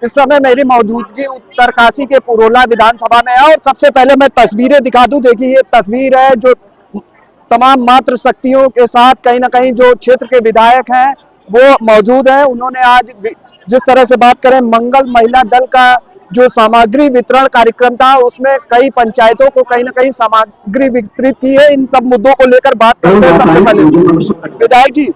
इस समय मेरी मौजूदगी उत्तरकाशी के पुरोला विधानसभा में है और सबसे पहले मैं तस्वीरें दिखा दूं। देखिए ये तस्वीर है जो तमाम मातृ शक्तियों के साथ कहीं ना कहीं जो क्षेत्र के विधायक हैं वो मौजूद हैं। उन्होंने आज जिस तरह से बात करें मंगल महिला दल का जो सामग्री वितरण कार्यक्रम था उसमें कई पंचायतों को कहीं ना कहीं सामग्री वितरित की है। इन सब मुद्दों को लेकर बात करते हैं। सबसे पहले विधायक जी,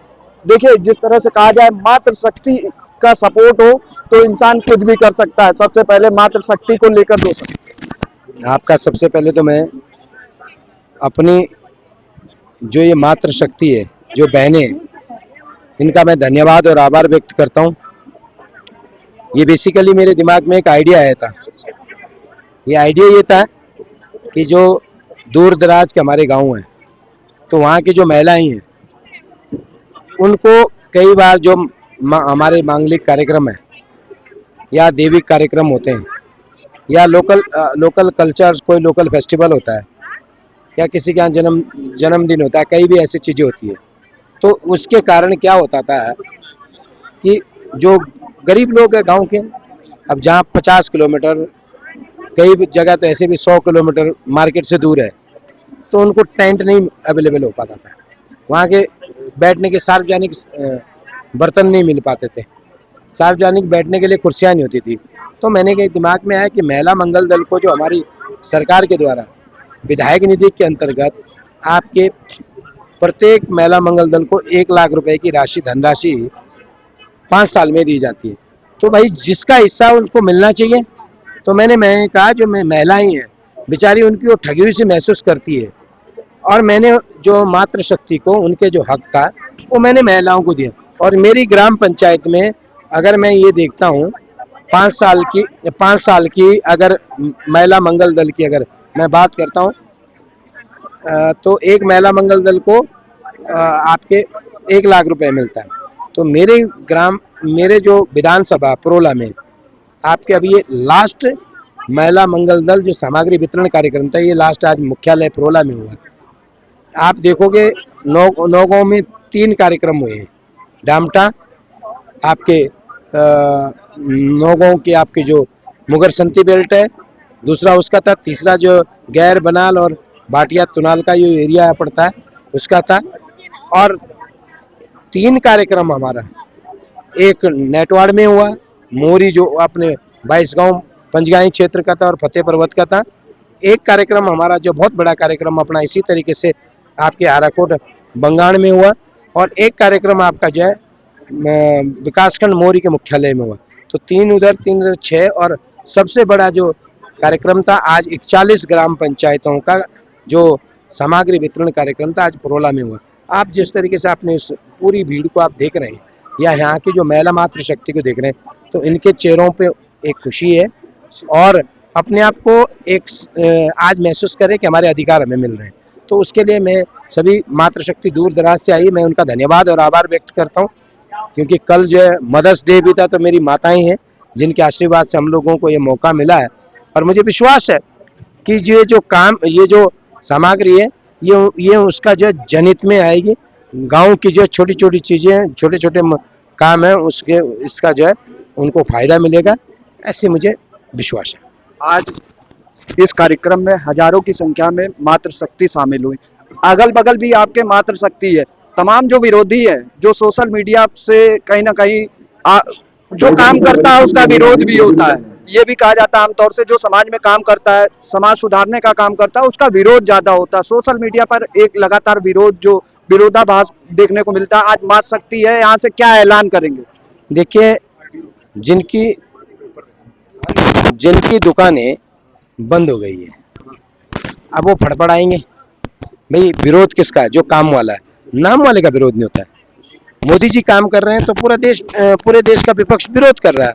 देखिए जिस तरह से कहा जाए मातृ शक्ति का सपोर्ट हो तो इंसान कुछ भी कर सकता है। सबसे पहले मातृ शक्ति को लेकर दो शब्द। आपका सबसे पहले तो मैं अपनी जो ये मातृ शक्ति है, जो बहनें, इनका मैं धन्यवाद और आभार व्यक्त करता हूँ। ये बेसिकली मेरे दिमाग में एक आइडिया आया था। ये आइडिया ये था कि जो दूर दराज के हमारे गांव हैं तो वहाँ की जो महिलाएं हैं उनको कई बार जो हमारे मांगलिक कार्यक्रम है या देविक कार्यक्रम होते हैं या लोकल कल्चर, कोई लोकल फेस्टिवल होता है या किसी के यहाँ जन्मदिन होता है, कई भी ऐसी चीज़ें होती है, तो उसके कारण क्या होता था कि जो गरीब लोग हैं गांव के, अब जहाँ 50 किलोमीटर, कई जगह तो ऐसे भी 100 किलोमीटर मार्केट से दूर है, तो उनको टेंट नहीं अवेलेबल हो पाता था। वहाँ के बैठने के सार्वजनिक बर्तन नहीं मिल पाते थे, सार्वजनिक बैठने के लिए कुर्सियाँ नहीं होती थी। तो मैंने के दिमाग में आया कि महिला मंगल दल को जो हमारी सरकार के द्वारा विधायक निधि के अंतर्गत आपके प्रत्येक महिला मंगल दल को 1 लाख रुपए की धनराशि 5 साल में दी जाती है। तो भाई जिसका हिस्सा उनको मिलना चाहिए। तो मैंने कहा जो महिलाएं हैं बेचारी, उनकी वो ठगी हुई सी महसूस करती है, और मैंने जो मातृ शक्ति को उनके जो हक था वो मैंने महिलाओं को दिया। और मेरी ग्राम पंचायत में अगर मैं ये देखता हूँ 5 साल की अगर महिला मंगल दल की अगर मैं बात करता हूँ तो एक महिला मंगल दल को आपके 1 लाख रुपए मिलता है। तो मेरे जो विधानसभा पुरोला में आपके अभी ये लास्ट महिला मंगल दल जो सामग्री वितरण कार्यक्रम था, ये लास्ट आज मुख्यालय पुरोला में हुआ। आप देखोगे 9 गाँव में 3 कार्यक्रम हुए हैं। डामटा आपके 9 गाँव के आपके जो मुगर संती बेल्ट है, दूसरा उसका था, तीसरा जो गैर बनाल और भाटिया तुनाल का जो एरिया पड़ता है उसका था, और 3 कार्यक्रम हमारा, एक नेटवाड़ में हुआ, मोरी जो अपने 22 गाँव पंचगाई क्षेत्र का था और फतेह पर्वत का था। एक कार्यक्रम हमारा जो बहुत बड़ा कार्यक्रम अपना इसी तरीके से आपके हाराकोट बंगाण में हुआ, और एक कार्यक्रम आपका जो है विकासखंड मोरी के मुख्यालय में हुआ। तो 3 उधर 6, और सबसे बड़ा जो कार्यक्रम था आज 41 ग्राम पंचायतों का जो सामग्री वितरण कार्यक्रम था आज पुरोला में हुआ। आप जिस तरीके से आपने इस पूरी भीड़ को आप देख रहे हैं या यहाँ की जो महिला मातृ शक्ति को देख रहे हैं, तो इनके चेहरों पे एक खुशी है और अपने आप को एक आज महसूस करें कि हमारे अधिकार हमें मिल रहे हैं। तो उसके लिए मैं सभी मातृशक्ति दूर दराज से आई, मैं उनका धन्यवाद और आभार व्यक्त करता हूँ, क्योंकि कल जो है मदर्स डे भी था, तो मेरी माताएं हैं जिनके आशीर्वाद से हम लोगों को ये मौका मिला है। और मुझे विश्वास है कि ये जो सामग्री है ये उसका जो जनित में आएगी। गांव की जो छोटी छोटी चीज़ें, छोटे छोटे काम है, इसका जो है उनको फायदा मिलेगा, ऐसे मुझे विश्वास है। आज इस कार्यक्रम में हजारों की संख्या में मातृ शक्ति शामिल हुई। अगल बगल भी आपके मातृ शक्ति है। तमाम जो विरोधी है, जो सोशल मीडिया से कहीं ना कहीं जो काम करता है उसका विरोध भी होता है। ये भी कहा जाता है आमतौर से जो समाज में काम करता है, समाज सुधारने का काम करता है, उसका विरोध ज्यादा होता है। सोशल मीडिया पर एक लगातार विरोधाभास देखने को मिलता है। आज मातृ शक्ति है, यहाँ से क्या ऐलान करेंगे? देखिए, जिनकी दुकानें बंद हो गई है, अब वो फड़फड़ाएंगे। भाई विरोध किसका है? जो काम वाला है। नाम वाले का विरोध नहीं होता है। मोदी जी काम कर रहे हैं तो पूरे देश का विपक्ष विरोध कर रहा है।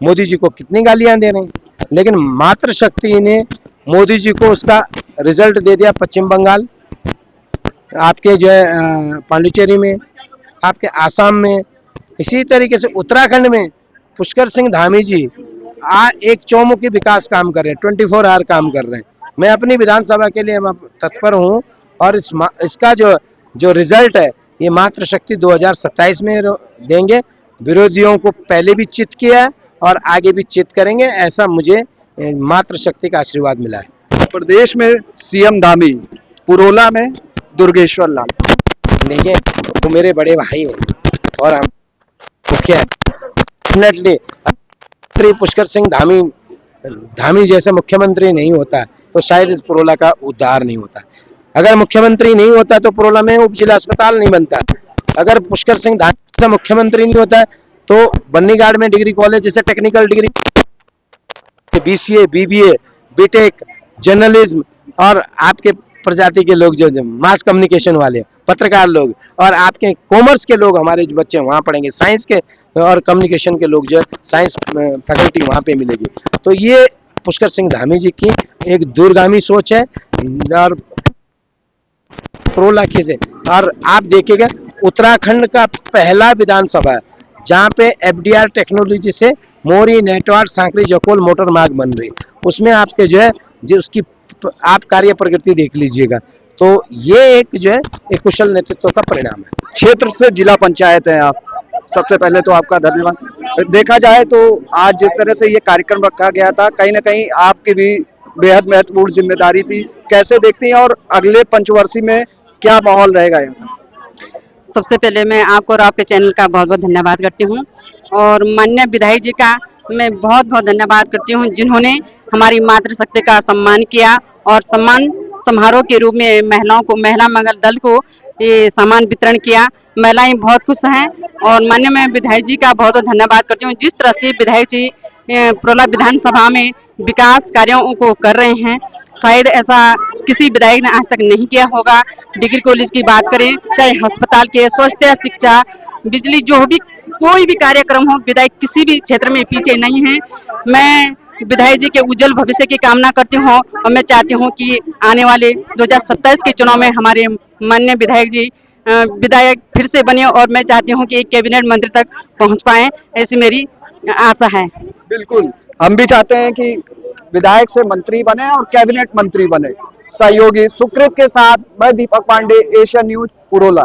मोदी जी को कितनी गालियां दे रहे हैं, लेकिन मातृ शक्ति ने मोदी जी को उसका रिजल्ट दे दिया। पश्चिम बंगाल, आपके जो है पांडिचेरी में, आपके आसाम में, इसी तरीके से उत्तराखंड में पुष्कर सिंह धामी जी एक चौमुखी विकास काम कर रहे हैं, 24 आवर काम कर रहे हैं। मैं अपनी विधानसभा के लिए तत्पर हूँ, और इसका जो रिजल्ट है ये मातृ शक्ति 2027 में देंगे। विरोधियों को पहले भी चित किया है और आगे भी चित करेंगे, ऐसा मुझे मातृशक्ति का आशीर्वाद मिला है। प्रदेश में सीएम धामी, पुरोला में दुर्गेश्वर लाल। देखिए, वो मेरे बड़े भाई हैं और हम मुखिया डेफिनेटली श्री पुष्कर सिंह धामी जैसे मुख्यमंत्री नहीं होता तो शायद इस पुरोला का उद्धार नहीं होता। अगर मुख्यमंत्री नहीं होता तो पुरोला में उप जिला अस्पताल नहीं बनता। अगर पुष्कर सिंह धामी जैसा मुख्यमंत्री नहीं होता तो बन्नीगाड़ में डिग्री कॉलेज जैसे technical degree, BCA, BBA, BTech, journalism और आपके प्रजाति के लोग जो मास कम्युनिकेशन वाले पत्रकार लोग और आपके कॉमर्स के लोग, हमारे जो बच्चे वहाँ पढ़ेंगे, साइंस के और कम्युनिकेशन के लोग जो साइंस फैकल्टी वहाँ पे मिलेगी। तो ये पुष्कर सिंह धामी जी की एक दूरगामी सोच है और पुरोला की से। और आप देखिएगा, उत्तराखंड का पहला विधानसभा है जहाँ पे एफडीआर टेक्नोलॉजी से मोरी, नेटवर्क, सांकरी, जकोल मोटर मार्ग बन रही है। उसमें आपके जो है जो उसकी आप कार्य प्रगति देख लीजिएगा। तो ये एक जो है एक कुशल नेतृत्व का परिणाम है। क्षेत्र से जिला पंचायत है आप, सबसे पहले तो आपका धन्यवाद। देखा जाए तो आज जिस तरह से ये कार्यक्रम रखा गया था, कहीं ना कहीं आपकी भी बेहद महत्वपूर्ण जिम्मेदारी थी। कैसे देखती हैं और अगले पंचवर्षीय में क्या माहौल रहेगा यहाँ? सबसे पहले मैं आपको और आपके चैनल का बहुत बहुत धन्यवाद करती हूँ और माननीय विधायक जी का मैं बहुत बहुत धन्यवाद करती हूँ जिन्होंने हमारी मातृशक्ति का सम्मान किया और सम्मान समारोह के रूप में महिलाओं को, महिला मंगल दल को ये सम्मान वितरण किया। महिलाएं बहुत खुश हैं और माननीय मैं विधायक जी का बहुत बहुत धन्यवाद करती हूँ। जिस तरह से विधायक जी पुरोला विधानसभा में विकास कार्यों को कर रहे हैं, शायद ऐसा किसी विधायक ने आज तक नहीं किया होगा। डिग्री कॉलेज की बात करें, चाहे अस्पताल के, स्वास्थ्य, शिक्षा, बिजली, जो भी कोई भी कार्यक्रम हो, विधायक किसी भी क्षेत्र में पीछे नहीं है। मैं विधायक जी के उज्जवल भविष्य की कामना करती हूँ और मैं चाहती हूँ कि आने वाले 2027 के चुनाव में हमारे माननीय विधायक जी विधायक फिर से बने और मैं चाहती हूँ कि एक कैबिनेट मंत्री तक पहुँच पाए, ऐसी मेरी आशा है। बिल्कुल, हम भी चाहते हैं कि विधायक से मंत्री बने और कैबिनेट मंत्री बने। सहयोगी सुकृत के साथ मैं दीपक पांडे, एशियन न्यूज, पुरोला।